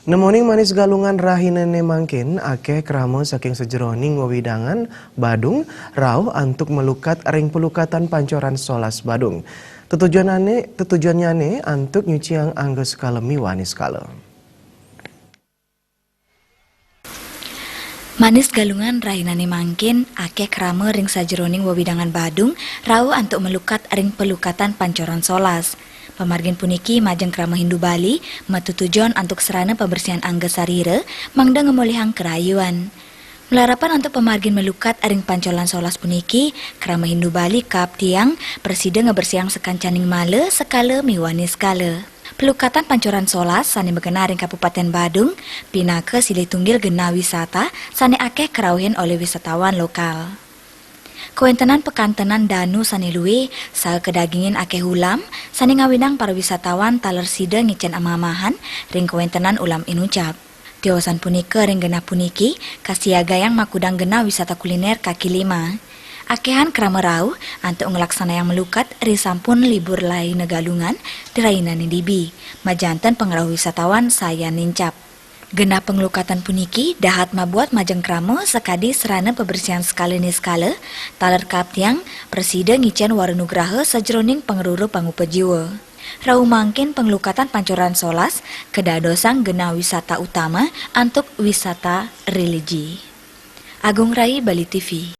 Nemoning manis galungan rahinane mangkin akeh krama saking sejeroning wewidangan Badung rauh antuk melukat ring pelukatan pancoran solas Badung. Tujuannya antuk nyuciang angge sekalemi wanis kala. Manis galungan rahinane mangkin akeh krama ring sajeroning wewidangan Badung rauh antuk melukat ring pelukatan pancoran solas. Pamargin puniki majeng krama Hindu Bali matu tujuan antuk serana pembersihan angga sarira mangda ngemolihang kerayuan. Melarapan untuk pemargin melukat aring pancolan solas puniki, krama Hindu Bali kap tiang presida ngebersiang sekancaning male sekala miwani skala. Pelukatan pancoran solas sani begena ring Kabupaten Badung, pinaka silih tunggil gena wisata sani akeh kerauhin oleh wisatawan lokal. Kuentenan pekantenan danu sani luwe saha kedagingin akeh ulam sani ngawinang para wisatawan taler sida ngicen amamahan ring kuentenan ulam inucap. Tiwasan punika ring genah puniki kasiaga yang makudang genah wisata kuliner kaki lima. Akehan krama rauh antuk ngelaksana yang melukat ri sampun libur lai negalungan dirainan dibi. Majanten pengrauh wisatawan saya nincap. Genah pengelukatan puniki dahat mabuat majeng krama sekadi serana pembersihan skala ni skala taler kap tiang presida ngicen warenugraha sajroning pengeruru pangupa jiwa. Rauh mangkin pengelukatan pancoran solas kedadosang genah wisata utama antuk wisata religi. Agung Rai, Bali TV.